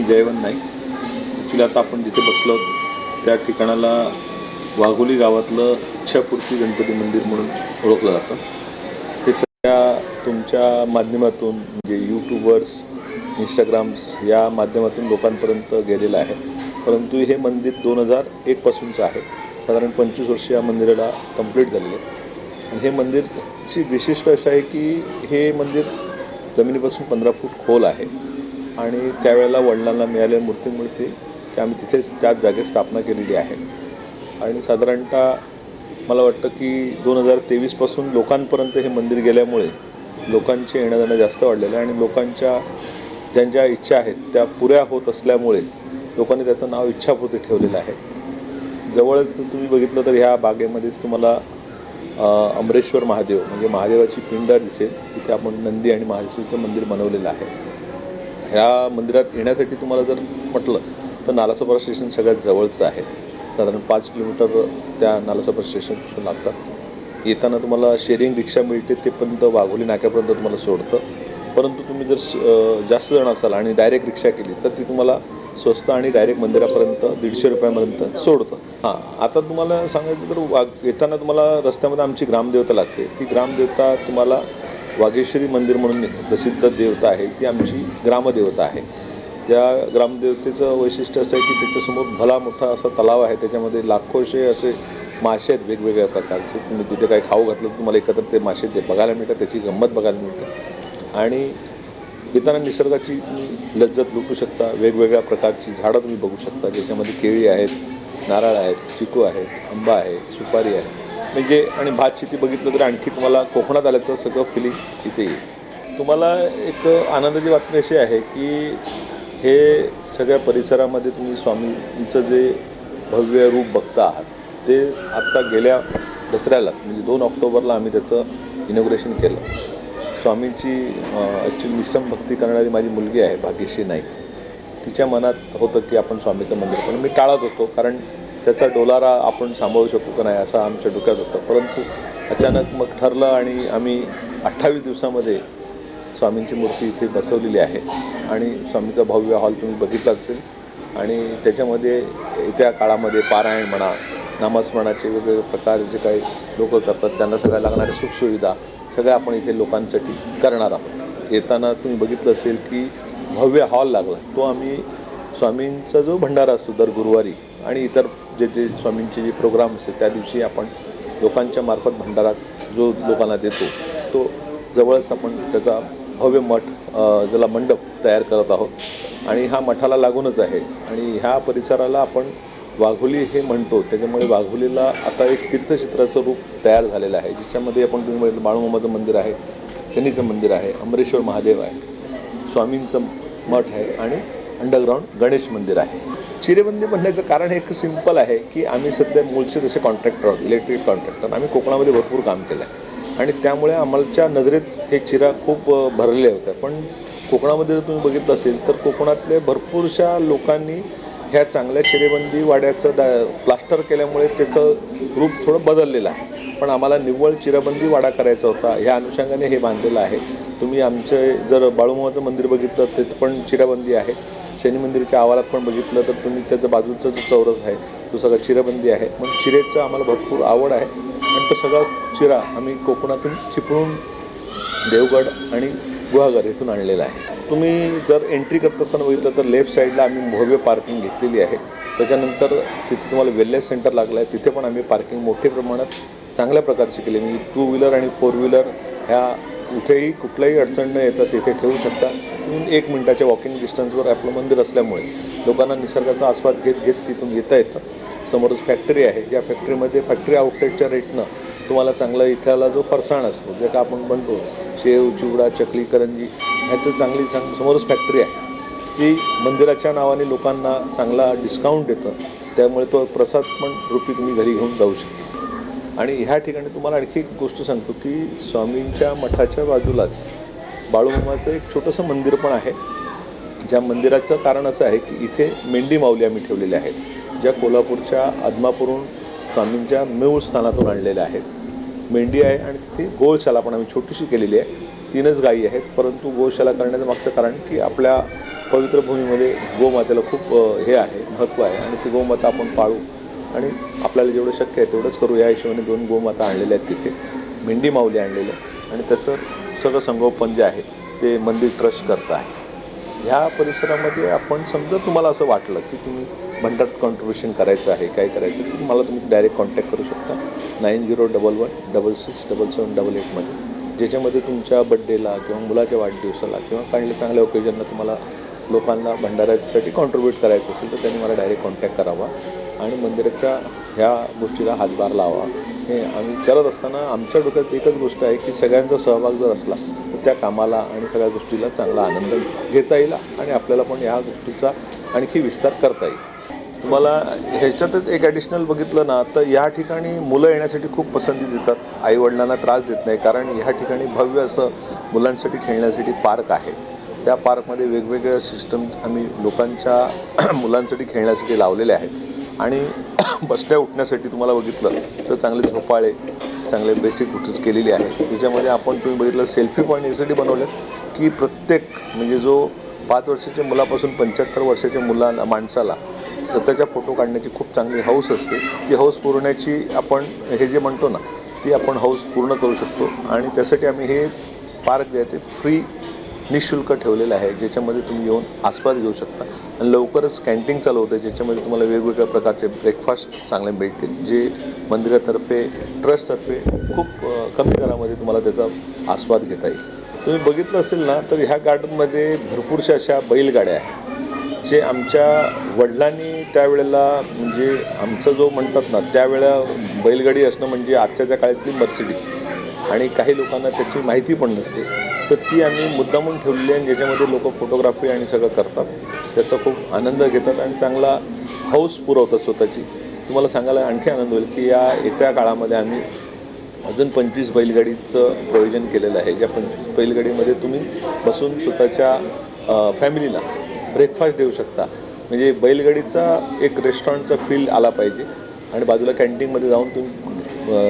Jaywant Naik. Actually आता आपण जिथे बसलो त्या ठिकाणाला वाघोली गावातलं इच्छापूर्ती गणपती मंदिर म्हणून ओळखलं जातं. हे सगळ्या तुमच्या माध्यमातून म्हणजे यूट्यूबर्स, इंस्टाग्राम्स या माध्यमातून लोकांपर्यंत गेलेलं आहे. परंतु हे मंदिर 2001 पासूनचं आहे. साधारण 25 वर्ष या मंदिराला कंप्लीट झालेले आहे. आणि हे मंदिरची विशिष्ट असं आहे की हे मंदिर जमिनीपासून 15 फूट खोल आहे आणि त्यावेळेला वडिलांना मिळालेल्या मूर्तीमुळे ते आम्ही तिथेच त्याच जागेत स्थापना केलेली आहे. आणि साधारणतः मला वाटतं की 2023 पासून लोकांपर्यंत हे मंदिर गेल्यामुळे लोकांचे येणं जाणं जास्त वाढलेलं आहे आणि लोकांच्या ज्यांच्या इच्छा आहेत त्या पुऱ्या होत असल्यामुळे लोकांनी त्याचं नाव इच्छापूर्ती ठेवलेलं आहे. जवळच तुम्ही बघितलं तर ह्या बागेमध्येच तुम्हाला अमरेश्वर महादेव म्हणजे महादेवाची पिंड दिसेल. तिथे आपण नंदी आणि महादेवाचं मंदिर बनवलेलं आहे. ह्या मंदिरात येण्यासाठी तुम्हाला जर म्हटलं तर नालासोपारा स्टेशन सगळ्यात जवळचं आहे. साधारण 5 किलोमीटर त्या नालासोपारा स्टेशनपासून लागतात. येताना तुम्हाला शेअरिंग रिक्षा मिळते, ते पर्यंत वाघोली नाक्यापर्यंत तुम्हाला सोडतं. परंतु तुम्ही जर जास्त जण असाल आणि डायरेक्ट रिक्षा केली तर ती तुम्हाला स्वस्त आणि डायरेक्ट मंदिरापर्यंत 150 रुपयापर्यंत सोडतं. आता तुम्हाला सांगायचं तर येताना तुम्हाला रस्त्यामध्ये आमची ग्रामदेवता लागते. ती ग्रामदेवता तुम्हाला वाघेश्वरी मंदिर म्हणून प्रसिद्ध देवता आहे, ती आमची ग्रामदेवता आहे. त्या ग्रामदेवतेचं वैशिष्ट्य असं आहे की त्याच्यासमोर भला मोठा असा तलाव आहे. त्याच्यामध्ये लाखोशे असे मासे आहेत वेगवेगळ्या प्रकारचे. तुम्ही तिथे काही खाऊ घातलं तर तुम्हाला एकत्र ते मासे ते बघायला मिळतात, त्याची गंमत बघायला मिळते. आणि येताना निसर्गाची लज्जत लुटू शकता. वेगवेगळ्या प्रकारची झाडं तुम्ही बघू शकता, ज्याच्यामध्ये केळी आहेत, नारळ आहेत, चिकू आहेत, आंबा आहे, सुपारी आहे. म्हणजे आणि भात शेती बघितलं तर आणखी तुम्हाला कोकणात आल्याचं सगळं फिलिंग इथे येईल. तुम्हाला एक आनंदाची बातमी अशी आहे की हे सगळ्या परिसरामध्ये तुम्ही स्वामींचं जे भव्य रूप बघता आहात ते आत्ता गेल्या दसऱ्याला म्हणजे 2 ऑक्टोबरला आम्ही त्याचं इनॉग्रेशन केलं. स्वामींची ॲक्च्युली निस्सम भक्ती करणारी माझी मुलगी आहे भाग्यश्री नाईक. तिच्या मनात होतं की आपण स्वामीचं मंदिर, पण मी टाळत होतो कारण त्याचा डोलारा आपण सांभाळू शकू का नाही असं आमच्या डोक्यात होतं. परंतु अचानक मग ठरलं आणि आम्ही 28 दिवसामध्ये स्वामींची मूर्ती इथे बसवलेली आहे. आणि स्वामीचा भव्य हॉल तुम्ही बघितला असेल आणि त्याच्यामध्ये येत्या काळामध्ये पारायण म्हणा, नामस्मरणाचे वेगवेगळे प्रकार जे काही लोक करतात त्यांना सगळ्या लागणाऱ्या सुखसुविधा सगळ्या आपण इथे लोकांसाठी करणार आहोत. येताना तुम्ही बघितलं असेल की भव्य हॉल लागला, तो आम्ही स्वामींचा जो भंडारा असतो दर गुरुवारी आणि इतर जे स्वामींचे जे प्रोग्राम असते त्या दिवशी आपण लोकांच्या मार्फत भंडारा जो लोकांना देतो तो जवळच आपण त्याचा भव्य मठ ज्याला मंडप तयार करत आहोत. आणि हा मठाला लागूनच आहे आणि ह्या परिसराला आपण वाघोली हे म्हणतो. त्याच्यामुळे वाघोलीला आता एक तीर्थक्षेत्राचं रूप तयार झालेलं आहे, ज्याच्यामध्ये आपण तुम्ही बघितलं बाळूमामाचं मंदिर आहे, शनीचं मंदिर आहे, अमरेश्वर महादेव आहे, स्वामींचं मठ आहे आणि अंडरग्राऊंड गणेश मंदिर आहे. चिरेबंदी म्हणण्याचं कारण हे एक सिंपल आहे की आम्ही सध्या मूळचे जसे कॉन्ट्रॅक्टर आहोत, इलेक्ट्रिक कॉन्ट्रॅक्टर. आम्ही कोकणामध्ये भरपूर काम केलं आहे आणि त्यामुळे आम्हाच्या नजरेत हे चिरा खूप भरलेल्या होत्या. पण कोकणामध्ये जर तुम्ही बघितलं असेल तर कोकणातले भरपूरशा लोकांनी ह्या चांगल्या चिरेबंदी वाड्याचं प्लास्टर केल्यामुळे त्याचं रूप थोडं बदललेलं आहे. पण आम्हाला निव्वळ चिराबंदी वाडा करायचा होता, ह्या अनुषंगाने हे बांधलेलं आहे. तुम्ही आमचे जर बाळूमामाचं मंदिर बघितलं तिथं पण चिराबंदी आहे. शनी मंदिराच्या आवारात पण बघितलं तर तुम्ही त्याच्या बाजूचा जो चौरस आहे तो सगळा चिराबंदी आहे. मग चिरेचं आम्हाला भरपूर आवड आहे आणि तो सगळा चिरा आम्ही कोकणातून चिपळूण, देवगड आणि गुहागर इथून आणलेला आहे. तुम्ही जर एंट्री करत असताना बघितलं तर लेफ्ट साईडला आम्ही भव्य पार्किंग घेतलेली आहे. त्याच्यानंतर तिथे तुम्हाला वेलनेस सेंटर लागलं आहे, तिथे पण आम्ही पार्किंग मोठ्या प्रमाणात चांगल्या प्रकारची केली. म्हणजे 2 व्हीलर आणि 4 व्हीलर ह्या कुठेही कुठल्याही अडचण न येता तिथे ठेवू शकता. तिथून 1 मिनिटाच्या वॉकिंग डिस्टन्सवर आपलं मंदिर असल्यामुळे लोकांना निसर्गाचा आस्वाद घेत घेत तिथून येता येतं. समोरच फॅक्टरी आहे, ज्या फॅक्टरीमध्ये फॅक्टरी आउटलेटच्या रेटनं तुम्हाला चांगलं इथला जो फरसाण असतो जे का आपण बनतो शेव, चिवडा, चकली, करंजी ह्याचं समोरच फॅक्टरी आहे. ती मंदिराच्या नावाने लोकांना चांगला डिस्काउंट देतं, त्यामुळे तो प्रसाद पण रूपी तुम्ही घरी घेऊन जाऊ शकता. आणि ह्या ठिकाणी तुम्हाला आणखी एक गोष्ट सांगतो की स्वामींच्या मठाच्या बाजूलाच बाळूमामाचं एक छोटंसं मंदिर पण आहे. ज्या मंदिराचं कारण असं आहे की इथे मेंढी माऊली आम्ही ठेवलेल्या आहेत, ज्या कोल्हापूरच्या आदमापूरहून स्वामींच्या मूळ स्थानातून आणलेल्या आहेत. मेंढी आहे आणि तिथे गोशाला पण आम्ही छोटीशी केलेली आहे. 3च गायी आहेत, परंतु गोशाला करण्याचं मागचं कारण की आपल्या पवित्र भूमीमध्ये गोमातेला खूप हे आहे, महत्त्व आहे आणि ती गोमाता आपण पाळू आणि आपल्याला जेवढं शक्य आहे तेवढंच करू. या हिशोबाने 2 गोमाता आणलेल्या आहेत तिथे, मेंढी माऊली आणलेलं आणि त्याचं सगळं संगोपन जे आहे ते मंदिर ट्रस्ट करतं आहे. ह्या परिसरामध्ये आपण समजा तुम्हाला असं वाटलं की तुम्ही म्हणतात कॉन्ट्रीब्युशन करायचं आहे, काय करायचं, तर मला तुम्ही डायरेक्ट कॉन्टॅक्ट करू शकता 9011167788 मध्ये, ज्याच्यामध्ये तुमच्या बड्डेला किंवा मुलाच्या वाढदिवसाला किंवा काही चांगल्या ओकेजनला तुम्हाला लोकांना भंडाऱ्यासाठी कॉन्ट्रीब्यूट करायचं असेल तर त्यांनी मला डायरेक्ट कॉन्टॅक्ट करावा आणि मंदिराच्या ह्या गोष्टीला हातभार लावा. हे आम्ही करत असताना आमच्या डोक्यात एकच गोष्ट आहे की सगळ्यांचा सहभाग जर असला तर त्या कामाला आणि सगळ्या गोष्टीला चांगला आनंद घेता येईल आणि आपल्याला पण ह्या गोष्टीचा आणखी विस्तार करता येईल. तुम्हाला ह्याच्यातच एक ॲडिशनल बघितलं ना तर या ठिकाणी मुलं येण्यासाठी खूप पसंती देतात, आईवडिलांना त्रास देत नाही, कारण ह्या ठिकाणी भव्य असं मुलांसाठी खेळण्यासाठी पार्क आहे. त्या पार्कमध्ये वेगवेगळ्या सिस्टम आम्ही लोकांच्या मुलांसाठी खेळण्यासाठी लावलेले आहेत आणि बसट्या उठण्यासाठी तुम्हाला बघितलं तर चांगले झोपाळे, चांगले बेसिक गोष्टी केलेली आहे. त्याच्यामध्ये आपण तुम्ही बघितलं सेल्फी पॉईंट यासाठी बनवलेत की प्रत्येक म्हणजे जो 5 वर्षाच्या मुलापासून 75 वर्षाच्या माणसाला स्वतःच्या फोटो काढण्याची खूप चांगली हौस असते. ती हौस पुरवण्याची आपण हे जे म्हणतो ना ती आपण हौस पूर्ण करू शकतो आणि त्यासाठी आम्ही हे पार्क जे आहे ते फ्री निःशुल्क ठेवलेलं आहे, ज्याच्यामध्ये तुम्ही येऊन आस्वाद घेऊ शकता आणि लवकरच कॅन्टीन चालू होतं ज्याच्यामध्ये तुम्हाला वेगवेगळ्या प्रकारचे ब्रेकफास्ट चांगले मिळतील, जे मंदिरातर्फे ट्रस्टतर्फे खूप कमी दरामध्ये तुम्हाला त्याचा आस्वाद घेता येईल. तुम्ही बघितलं असेल ना तर ह्या गार्डनमध्ये भरपूरशा अशा बैलगाड्या आहेत जे आमच्या वडिलांनी त्यावेळेला म्हणजे आमचं जो म्हणतात ना त्यावेळेला बैलगाडी असणं म्हणजे आजच्या काळातली मर्सिडीज आणि काही लोकांना त्याची माहिती पण नसते, तर ती आम्ही मुद्दामून ठेवलेली आहे ज्याच्यामध्ये लोक फोटोग्राफी आणि सगळं करतात, त्याचा खूप आनंद घेतात आणि चांगला हौस पुरवतात स्वतःची. तुम्हाला सांगायला आणखी आनंद होईल की या येत्या काळामध्ये आम्ही अजून 25 बैलगाडीचं प्रयोजन केलेलं आहे. ज्या 25 बैलगाडीमध्ये तुम्ही बसून स्वतःच्या फॅमिलीला ब्रेकफास्ट देऊ शकता. म्हणजे बैलगाडीचा एक रेस्टॉरंटचा फील आला पाहिजे आणि बाजूला कॅन्टीनमध्ये जाऊन तुम्ही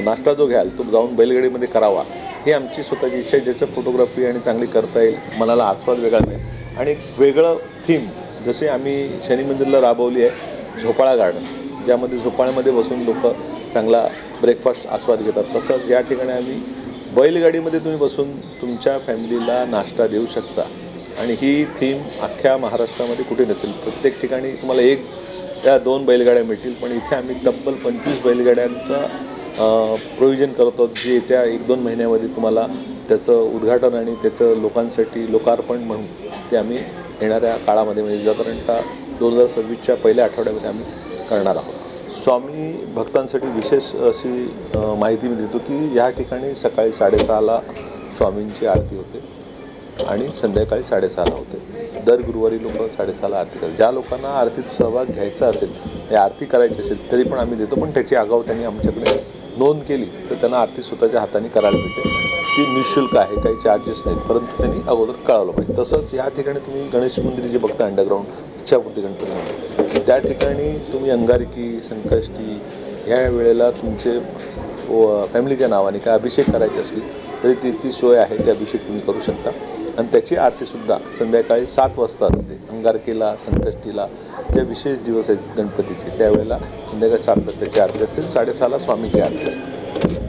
नाश्ता जो घ्याल तो जाऊन बैलगाडीमध्ये करावा, ही आमची स्वतःची इच्छा आहे, ज्याचं फोटोग्राफी आणि चांगली करता येईल, मनाला आस्वाद वेगळा मिळेल आणि एक वेगळं थीम जसे आम्ही शनी मंदिरला राबवली आहे झोपाळा गार्डन, ज्यामध्ये झोपाळ्यामध्ये बसून लोक चांगला ब्रेकफास्ट आस्वाद घेतात, तसंच या ठिकाणी आम्ही बैलगाडीमध्ये तुम्ही बसून तुमच्या फॅमिलीला नाश्ता देऊ शकता आणि ही थीम अख्ख्या महाराष्ट्रामध्ये कुठे नसेल. प्रत्येक ठिकाणी तुम्हाला 1 या 2 बैलगाड्या मिळतील, पण इथे आम्ही तब्बल 25 बैलगाड्यांचा प्रोव्हिजन करतो, जे येत्या 1-2 महिन्यामध्ये तुम्हाला त्याचं उद्घाटन आणि त्याचं लोकांसाठी लोकार्पण म्हणून ते आम्ही येणाऱ्या काळामध्ये म्हणजे साधारणतः 2026च्या पहिल्या आठवड्यामध्ये आम्ही करणार आहोत. स्वामी भक्तांसाठी विशेष अशी माहिती मी देतो की या ठिकाणी सकाळी 6:30ला स्वामींची आरती होते आणि संध्याकाळी 6:30ला होते. दर गुरुवारी लोक 6:30ला आरती करतात. ज्या लोकांना आरतीत सहभाग घ्यायचा असेल, या आरती करायची असेल तरी पण आम्ही देतो, पण त्याची आगाऊ त्यांनी आमच्याकडे नोंद केली तर त्यांना आरती स्वतःच्या हाताने करायला मिळते. ती निःशुल्क आहे, काही चार्जेस नाहीत, परंतु त्यांनी अगोदर कळवलं पाहिजे. तसंच या ठिकाणी तुम्ही गणेश मंदिर जे बघता अंडरग्राऊंड इच्छापूर्ती गणपती मंदिर, त्या ठिकाणी तुम्ही अंगारकी संकष्टी ह्या वेळेला तुमचे फॅमिलीच्या नावाने काय अभिषेक करायचे असतील तरी ती सोय आहे, ते अभिषेक तुम्ही करू शकता आणि त्याची आरतीसुद्धा संध्याकाळी 7 वाजता असते. अंगारकीला संकष्टीला ज्या विशेष दिवस आहेत गणपतीचे त्यावेळेला संध्याकाळी 7ला त्याची आरती असते, 6:30ला स्वामीची आरती असते.